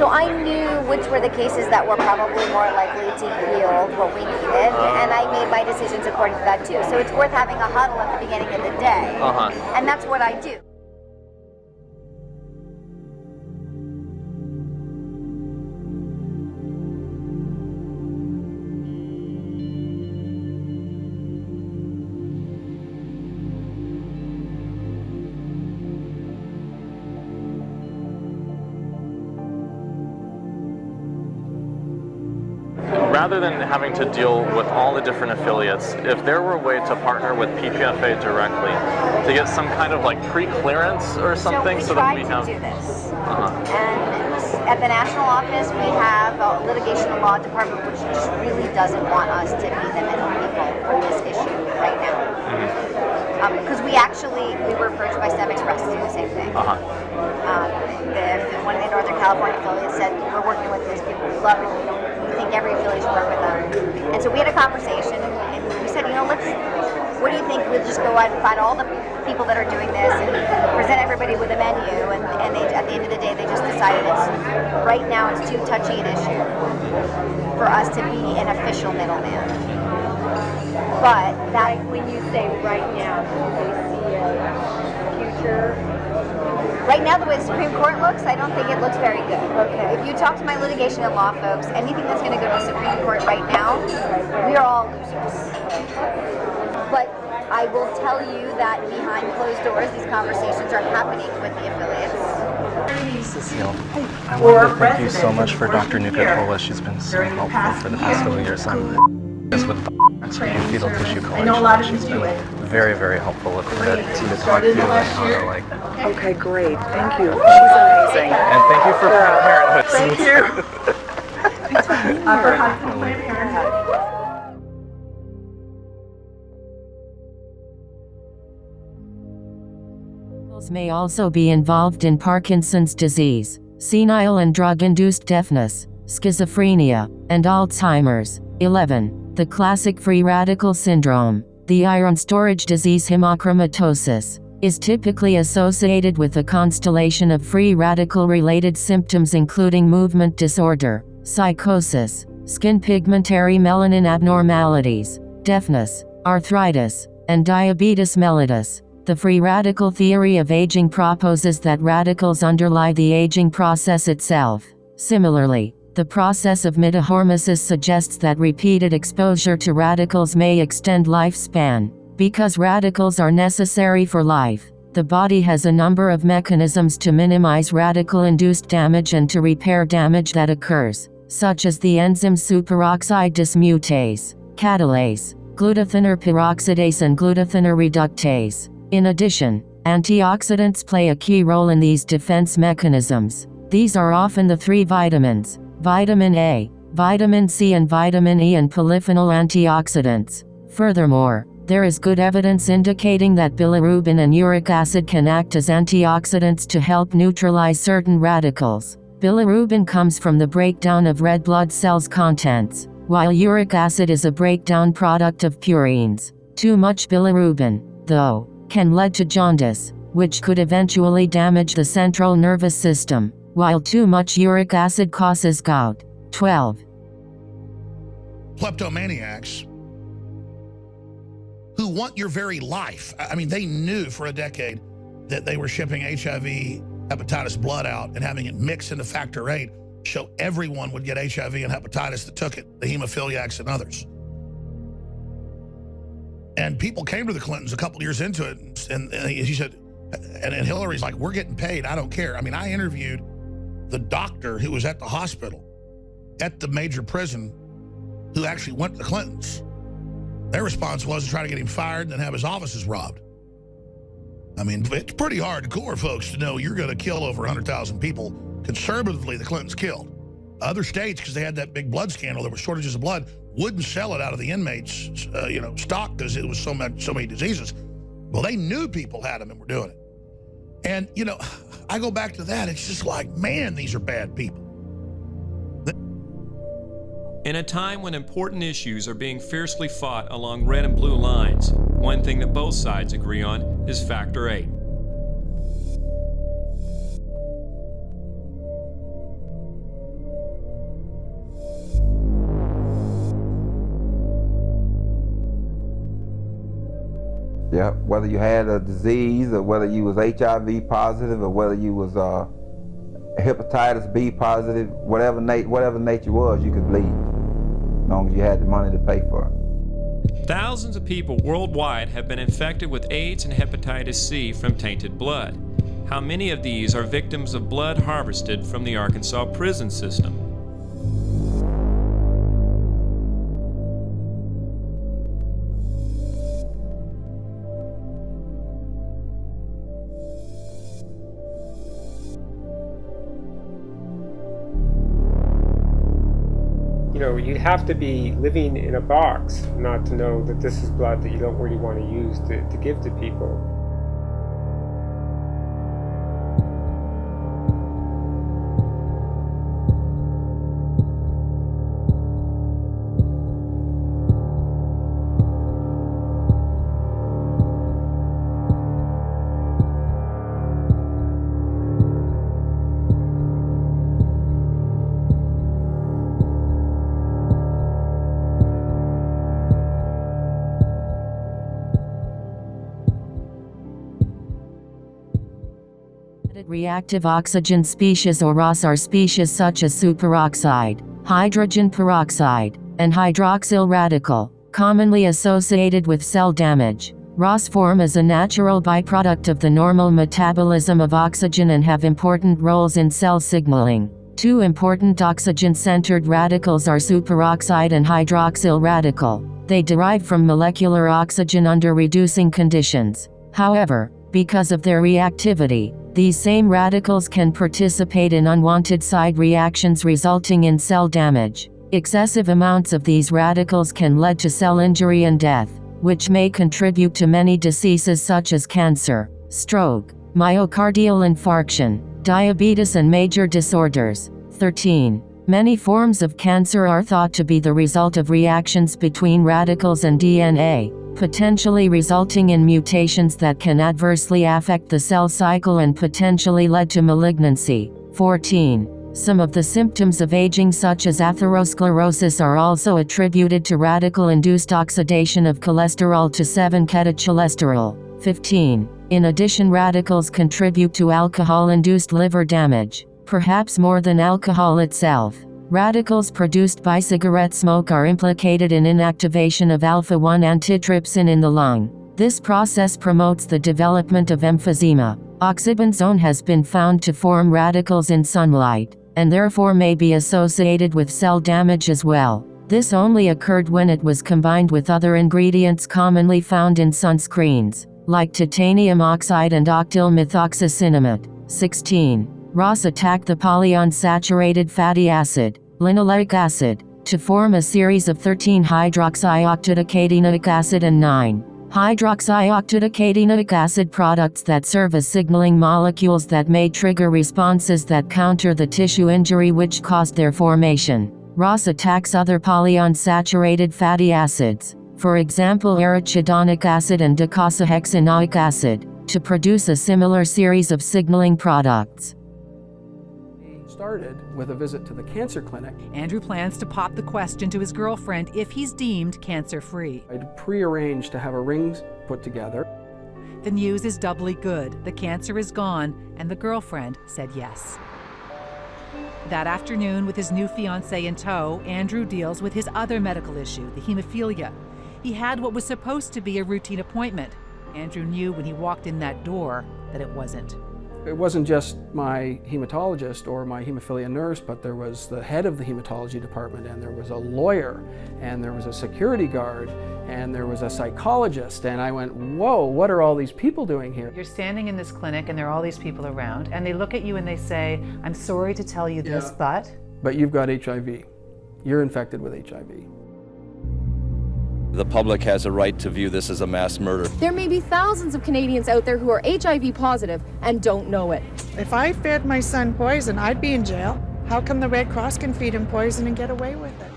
So I knew which were the cases that were probably more likely to yield what we needed, and I made my decisions according to that too. So it's worth having a huddle at the beginning of the day, and that's what I do. Rather than having to deal with all the different affiliates, if there were a way to partner with PPFA directly to get some kind of like pre-clearance or something, so that we have. So we tried to do this, and at the national office we have a litigation and law department which just really doesn't want us to be the middle people for this issue right now. Because we were approached by STEM Express to do the same thing. One of the Northern California affiliates said, we're working with these people, we love it, we think every affiliate should work with them. And so we had a conversation, and we said, what do you think, we'll just go out and find all the people that are doing this and present everybody with a menu, and they, at the end of the day, they just decided right now it's too touchy an issue for us to be an official middleman. But that, when you say right now, do they see a future? Right now, the way the Supreme Court looks, I don't think it looks very good. Okay. If you talk to my litigation and law folks, anything that's going to go to the Supreme Court right now, we are all losers. But I will tell you that behind closed doors, these conversations are happening with the affiliates. Cecile, I wanted to thank you so much for Dr. Nuka-Tola. She's been so helpful for the past couple of years. With fetal tissue collection, she's been very, very helpful with to talk to and how to like. Okay, great. Thank you. She's amazing. And thank you for Planned Parenthood. Thank you. For Planned Parenthood. May also be involved in Parkinson's disease, senile and drug-induced deafness, schizophrenia, and Alzheimer's. 11. The classic free radical syndrome, the iron storage disease hemochromatosis, is typically associated with a constellation of free radical-related symptoms including movement disorder, psychosis, skin pigmentary melanin abnormalities, deafness, arthritis, and diabetes mellitus. The free radical theory of aging proposes that radicals underlie the aging process itself. Similarly, the process of metahormesis suggests that repeated exposure to radicals may extend lifespan. Because radicals are necessary for life, the body has a number of mechanisms to minimize radical-induced damage and to repair damage that occurs, such as the enzyme superoxide dismutase, catalase, glutathione peroxidase and glutathione reductase. In addition, antioxidants play a key role in these defense mechanisms. These are often the three vitamins: vitamin A, vitamin C and vitamin E, and polyphenol antioxidants. Furthermore, there is good evidence indicating that bilirubin and uric acid can act as antioxidants to help neutralize certain radicals. Bilirubin comes from the breakdown of red blood cells contents, while uric acid is a breakdown product of purines. Too much bilirubin, though, can lead to jaundice, which could eventually damage the central nervous system, while too much uric acid causes gout. 12. Kleptomaniacs who want your very life. I mean, they knew for a decade that they were shipping HIV, hepatitis blood out and having it mixed into factor VIII, so everyone would get HIV and hepatitis that took it, the hemophiliacs and others. And people came to the Clintons a couple years into it, and he said, and Hillary's like, we're getting paid, I don't care. I mean, I interviewed the doctor who was at the hospital, at the major prison, who actually went to the Clintons. Their response was to try to get him fired and then have his offices robbed. I mean, it's pretty hardcore, folks, to know you're going to kill over 100,000 people. Conservatively, the Clintons killed. Other states, because they had that big blood scandal, there were shortages of blood, wouldn't sell it out of the inmates' stock because it was so many diseases. Well, they knew people had them and were doing it. And, I go back to that. It's just like, man, these are bad people. In a time when important issues are being fiercely fought along red and blue lines, one thing that both sides agree on is Factor VIII. Yeah, whether you had a disease or whether you was HIV positive or whether you was hepatitis B positive, whatever nature was, you could bleed, as long as you had the money to pay for it. Thousands of people worldwide have been infected with AIDS and hepatitis C from tainted blood. How many of these are victims of blood harvested from the Arkansas prison system? You know, you'd have to be living in a box not to know that this is blood that you don't really want to use to give to people. Reactive oxygen species or ROS are species such as superoxide, hydrogen peroxide, and hydroxyl radical, commonly associated with cell damage. ROS form as a natural byproduct of the normal metabolism of oxygen and have important roles in cell signaling. Two important oxygen-centered radicals are superoxide and hydroxyl radical. They derive from molecular oxygen under reducing conditions. However, because of their reactivity, these same radicals can participate in unwanted side reactions resulting in cell damage. Excessive amounts of these radicals can lead to cell injury and death, which may contribute to many diseases such as cancer, stroke, myocardial infarction, diabetes and major disorders. 13. Many forms of cancer are thought to be the result of reactions between radicals and DNA, potentially resulting in mutations that can adversely affect the cell cycle and potentially lead to malignancy. 14. Some of the symptoms of aging such as atherosclerosis are also attributed to radical-induced oxidation of cholesterol to 7-ketoglycerol. 15. In addition, radicals contribute to alcohol-induced liver damage, perhaps more than alcohol itself. Radicals produced by cigarette smoke are implicated in inactivation of alpha-1 antitrypsin in the lung. This process promotes the development of emphysema. Oxybenzone has been found to form radicals in sunlight, and therefore may be associated with cell damage as well. This only occurred when it was combined with other ingredients commonly found in sunscreens, like titanium oxide and octyl methoxycinnamate. 16. ROS attack the polyunsaturated fatty acid, linoleic acid, to form a series of 13 hydroxyoctadecadenoic acid and 9 hydroxyoctadecadenoic acid products that serve as signaling molecules that may trigger responses that counter the tissue injury which caused their formation. ROS attacks other polyunsaturated fatty acids, for example arachidonic acid and docosahexaenoic acid, to produce a similar series of signaling products. Started with a visit to the cancer clinic. Andrew plans to pop the question to his girlfriend if he's deemed cancer-free. I'd prearranged to have a ring put together. The news is doubly good. The cancer is gone, and the girlfriend said yes. That afternoon, with his new fiancée in tow, Andrew deals with his other medical issue, the hemophilia. He had what was supposed to be a routine appointment. Andrew knew when he walked in that door that it wasn't. It wasn't just my hematologist or my hemophilia nurse, but there was the head of the hematology department, and there was a lawyer, and there was a security guard, and there was a psychologist, and I went, whoa, what are all these people doing here? You're standing in this clinic, and there are all these people around, and they look at you and they say, I'm sorry to tell you this, but you've got HIV. You're infected with HIV. The public has a right to view this as a mass murder. There may be thousands of Canadians out there who are HIV positive and don't know it. If I fed my son poison, I'd be in jail. How come the Red Cross can feed him poison and get away with it?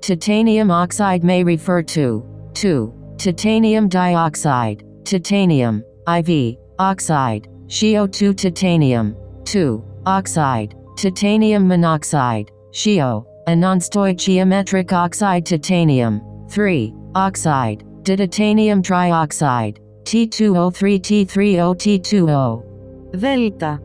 Titanium oxide may refer to 2. Titanium dioxide, titanium, IV, oxide, SiO2 titanium, 2. Oxide, titanium monoxide, SiO, a non-stoichiometric oxide titanium, 3. Oxide, dititanium trioxide, T2O3T3O T2O. Delta.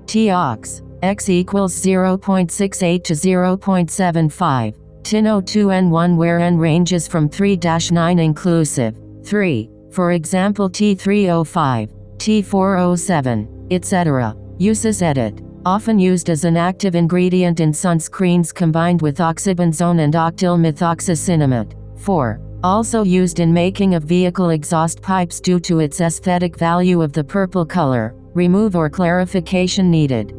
TOX, X equals 0.68 to 0.75. Tin O2N1 where N ranges from 3-9 inclusive. 3. For example T3O5, T4O7, etc. Uses edit. Often used as an active ingredient in sunscreens combined with oxybenzone and octyl methoxycinnamate. 4. Also used in making of vehicle exhaust pipes due to its aesthetic value of the purple color. Remove or clarification needed.